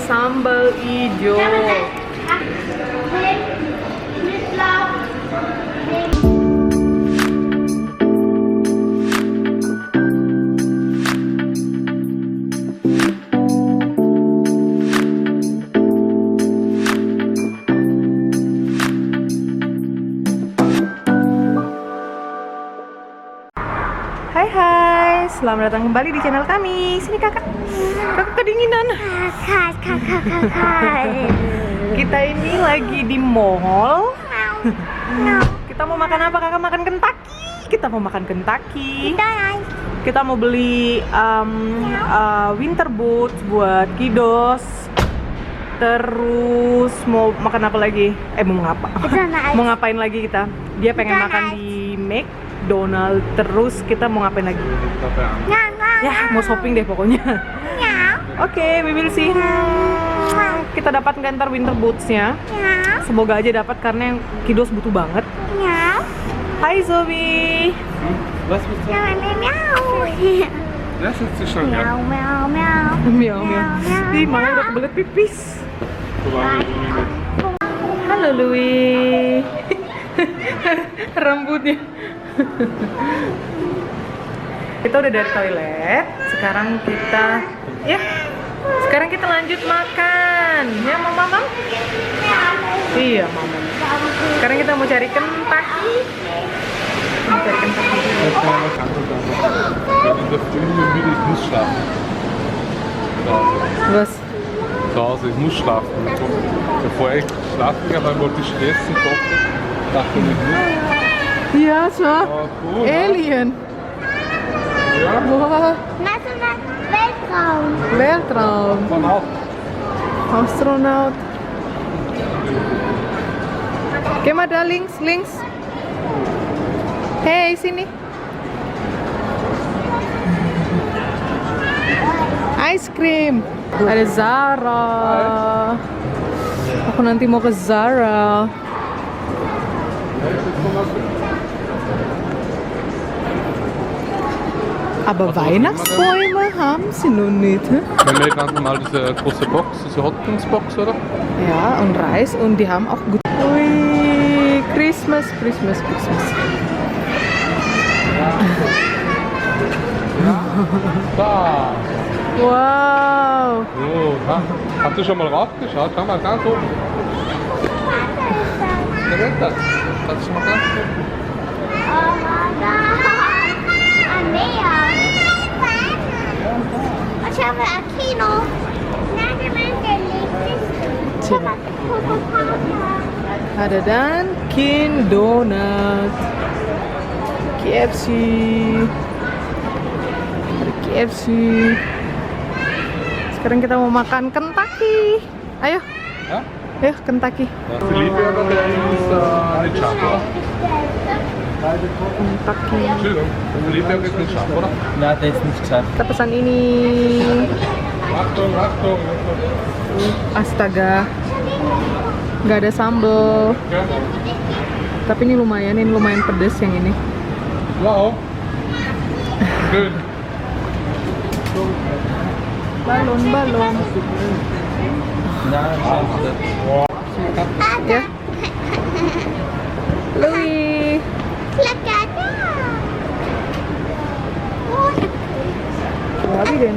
sambal hijau. Hai, selamat datang kembali di channel kami. Sini kakak kedinginan. Kita ini lagi di mall. Kita mau makan apa kakak? Makan Kentucky. Kita mau makan Kentucky. Kita mau beli winter boots buat kiddos. Terus mau makan apa lagi? Mau ngapain lagi kita? Dia pengen makan di McDonald. Terus kita mau ngapain lagi? Ya, mau shopping deh pokoknya. Oke, we will see. Kita dapat nggak ntar winter bootsnya? Semoga aja dapat karena yang kiddos butuh banget. Hai Zoe. Miau miau. Ih, mama udah kebelet pipis. Halo Louis. Rambutnya. Kita udah dari toilet. Sekarang kita lanjut makan. Ya, Mama? Iya, Mama. Sekarang kita mau cari Kentucky. Was? Zu Hause, ich muss schlafen. Bevor ich schlafen gehe, wollte ich essen, kochen. Dachte ich nicht. Ja, so. Cool, Alien. Ja. Wah, Weltraum. Weltraum. Von auch. Astronaut. Geh mal da links. Hey, sini. Ice cream. Ada Zara. Aku nanti mau ke Zara. Aber Weihnachtsbäume haben sie noch nicht. Wir haben ja ganz normal diese große Box, diese Hotdings-Box, oder? Ja, und Reis und die haben auch gut. Ui, Christmas. Da! Wow. Oh, hast du schon mal raufgeschaut? Schau mal ganz oben. Der Wetter. Kannst du mal ganz oben? Oh my God. Ein Meer. Ich habe ein Kino. Ada Dunkin Donut, KFC, ada KFC. Sekarang kita mau makan Kentucky. Ayo, Ja? ayo Kentucky. Das ist die Liebhaber, der ist nicht scharf, oder? Kentucky. Entschuldigung, der Liebhaber ist nicht scharf, oder? Ja, der ist nicht scharf. Kita pesan ini. Achtung! Astaga, nggak ada sambal. Ja. Tapi ini lumayan pedes yang ini. Wow! Schön. Balon. Ja, scharf. Ya. Louis. Habisin.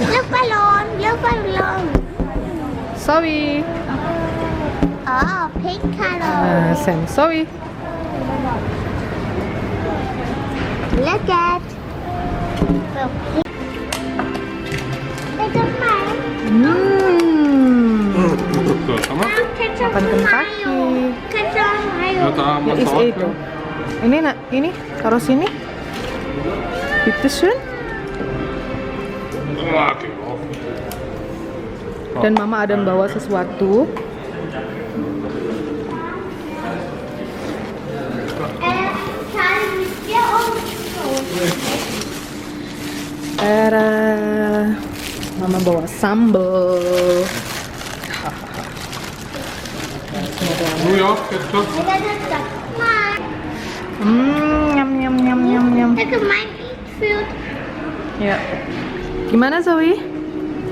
Luftballon. Zoe. Oh, pink color. Sam Zoe. Look at. Look at mine. So, schau mal. Makan Kentucky. Ja, da haben wir Is es auch. itu. Ini nak, ini taruh sini. Bitteschön. Dan Mama ada bawa sesuatu. Mama bawa sambal. New York, Ketchup. Nyam. Look at my beetroot. Ya. Gimana Zoe?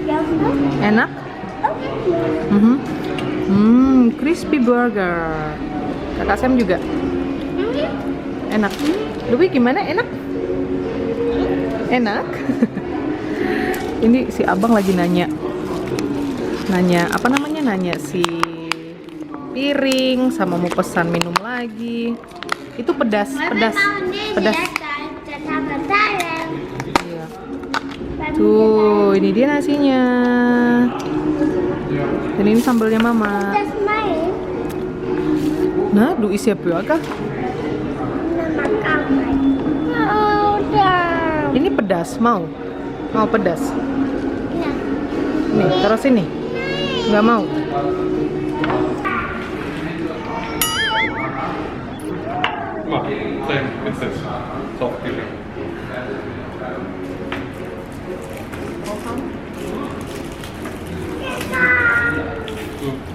Yang Enak? Crispy burger. Kakak Sam juga. Enak. Louis gimana? Enak? Enak? Ini si abang lagi nanya apa namanya, nanya si piring sama mau pesan minum lagi. Itu pedas. Iya. Tuh, ini dia nasinya. Dan ini sambalnya mama. Nah, du isya berapa? Ini pedas, mau pedas. Nih, taruh sini. Nggak mau. Ma, sen, misses. Soffgrillen.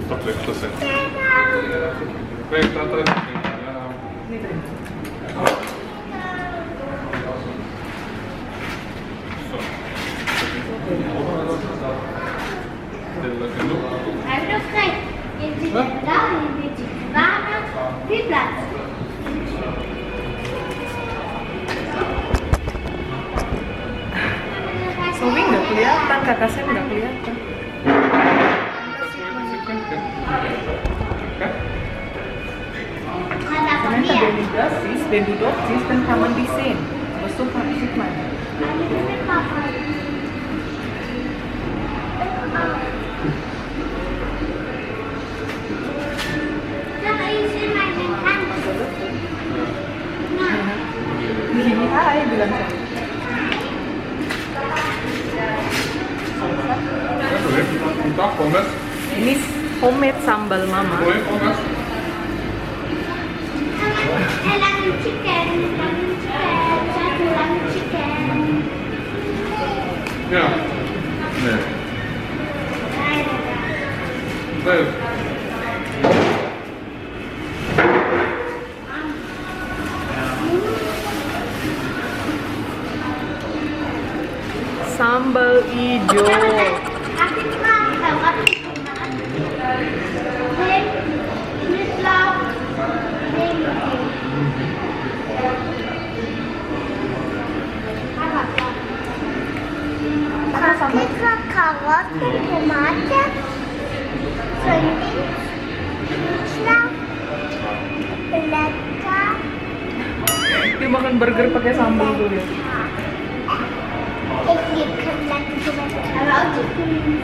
Tak lätt att se. Vänta, ta det. Zoe nggak kelihatan, kakak Sam nggak kelihatan. Ternyata wenn du das siehst, wenn du dort siehst, dann kann man dich sehen. Aber so sieht man. Hai, bilang saya. Tak, pommes. Ini homemade sambal mama. Boleh pommes? Ja. Nee. Nee. Sambal hijau. Paprika, Karotten, Tomate, Zwiebeln, Schnitzel, Blätter. Dia makan burger pakai sambal tuh dia. Ich liebe lecker Tomate. Aber auch die Grünen.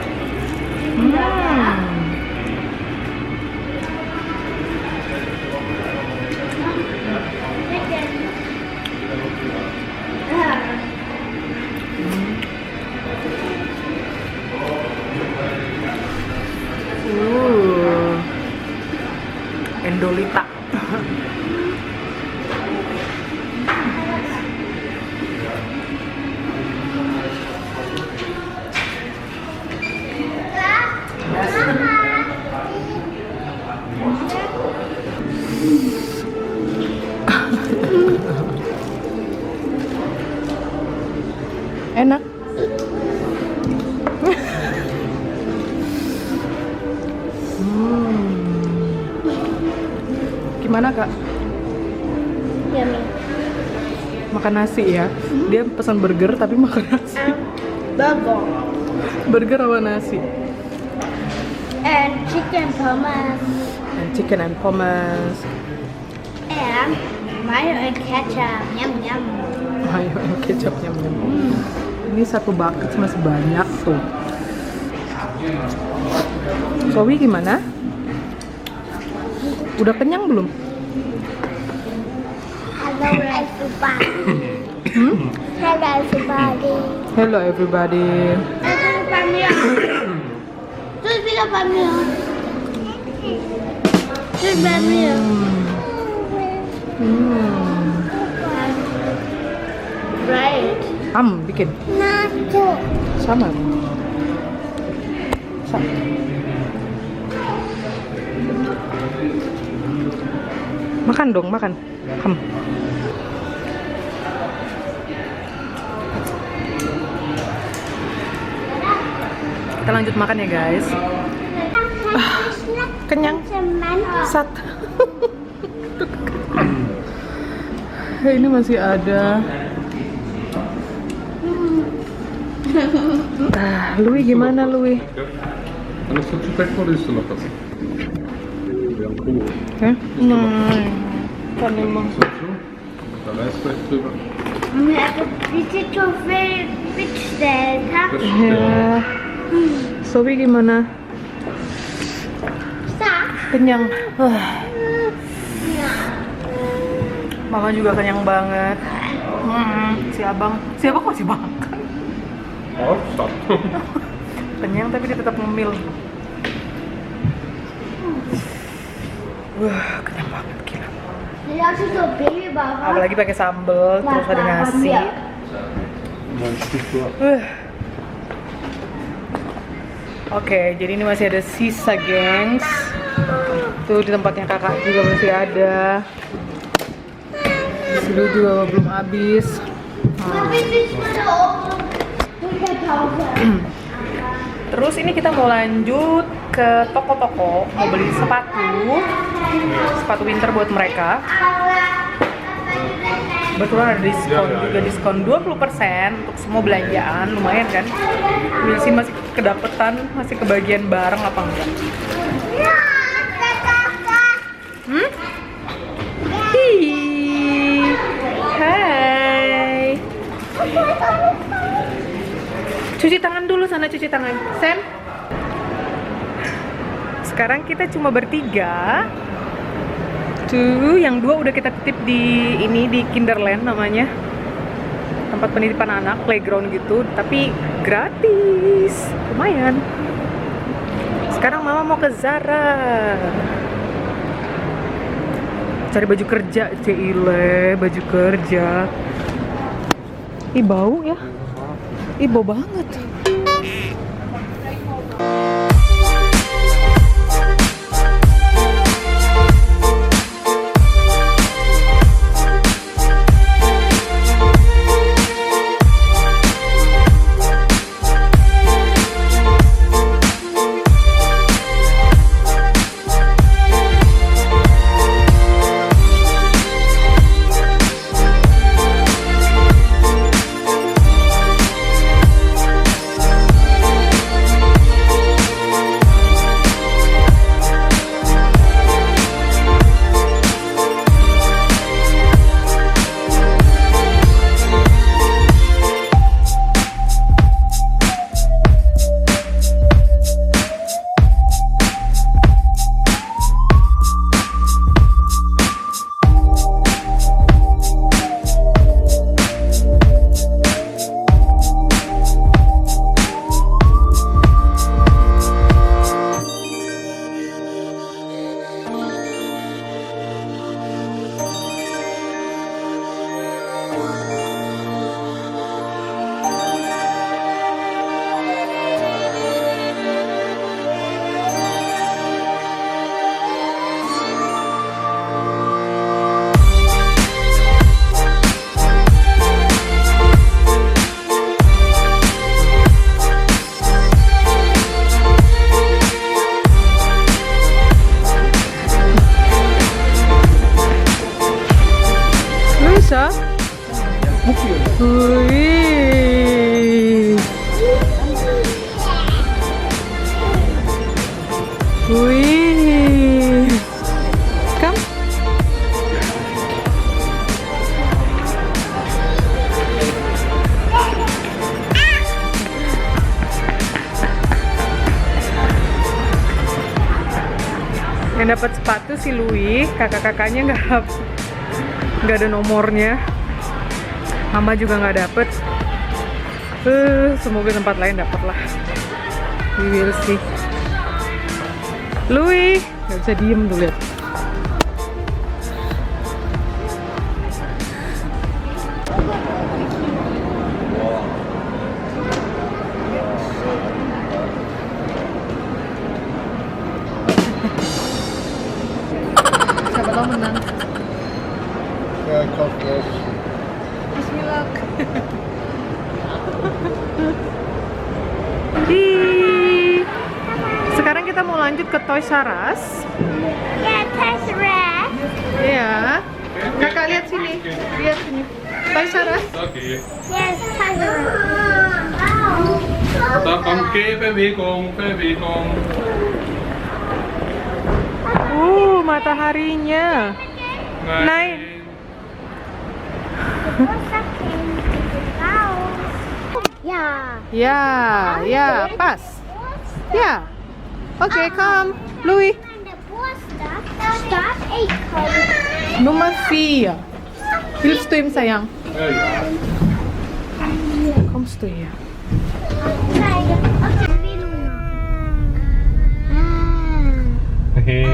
Endolita. Enak. Gimana kak? Yummy. Makan nasi ya? Dia pesan burger tapi makan nasi. Burger. Burger sama nasi. And chicken pommes. And chicken and pommes. And mayo and ketchup. Yum yum. Mayo and kecap nyam. Ini satu bucket masih banyak tuh. Zoe gimana? Udah kenyang belum? Hello everybody. Hello everybody. Hello everybody. Right. Bikin. Nacho. Sama. Makan dong, makan. Kita lanjut makan ya guys. Kenyang. Sat. Ini masih ada. Louis gimana Louis? Hanno fatto pecora e sono passato. Nah, kan emang. Adesso è tu. Die zit zo veel bestellt. Ya. Sobi gimana? Kenyang. Mama juga kenyang banget. Si abang masih makan. Oh, fatto. Kenyang tapi dia tetap ngemil. Wah, kenyang banget gila. Die had zo baby baba. Apalagi pakai sambal, terus ada nasi. Non ci sto. Oke, jadi ini masih ada sisa, gengs. Tuh di tempatnya kakak juga masih ada. Di sini juga belum habis. Terus ini kita mau lanjut ke toko-toko, mau beli sepatu winter buat mereka. Kebetulan ada diskon juga, diskon 20% untuk semua belanjaan, lumayan kan? Wilsi masih kedapetan, masih kebagian barang apa enggak? Hi, hai. Cuci tangan dulu sana, cuci tangan. Sam. Sekarang kita cuma bertiga. Tuh, yang dua udah kita titip di ini di Kinderland namanya. Tempat penitipan anak, playground gitu, tapi gratis. Lumayan. Sekarang mama mau ke Zara. Cari baju kerja, Cile, baju kerja. Ih, bau ya. Ih, bau banget. Bisa? Wih. Wih. Come. Yang dapat sepatu si Louis, kakak-kakaknya nggak ada nomornya. Mama juga nggak dapet. Semoga tempat lain dapat lah. We will see. Louis nggak bisa diem tuh, lihat. Siapa tahu menang. Ja, ik had wel. Bismillah. Hi. lanjut ke Toys R Us. Yeah, Toys R Us. Iya. Kakak lihat sini. Lihat sini. Toys R Us. Okay. Yes, Toys R Us. Da kommt Gehbewegung, Bewegung. Mataharinya. Nein. Ja. Ya, ya, pas. Ya. Oke, come. Louis. An der Brust, da steht ich komme. Nummer 4. Hilfst du ihm, sayang? Ja, ja. Kommst du hier? Zeige. Okay,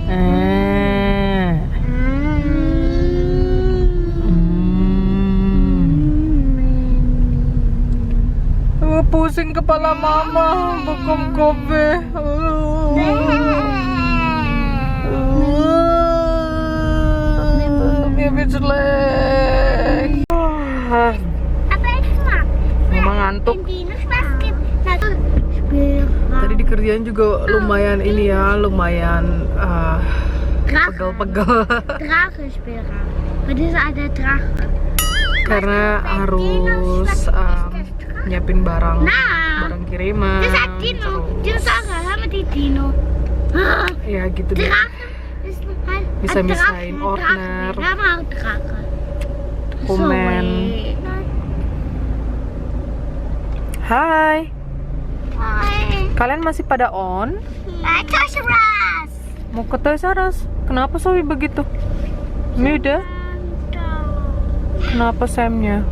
Hey. Pusing kepala mama, bekom kobe. Mir wird schlecht. Aber ich mag. Mama ngantuk. Wenn Dino Spaß gibt, dann Spielraum. Tadi di kerjaan juga lumayan ini ya, lumayan pegel-pegel. Drachenspielraum. Und das ist ada Drache. Karena harus nyiapin barang kiriman. Das hat Dino. Dinosaurier haben die Dino. Ya gitu deh. Drache ist halt Bisa ein misahin Drache, Ordner. Wir haben auch Drache. Komen. Hai, Hi. kalian masih pada on? Toys R Us. Mau ke Toys R Us? Kenapa Sobi begitu? Müde? Kenapa Samnya?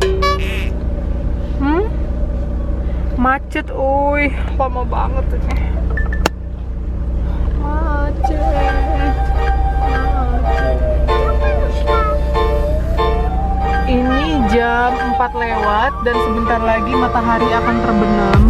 Macet, uy, lama banget ini. Macet. Ini jam 4 lewat dan sebentar lagi matahari akan terbenam.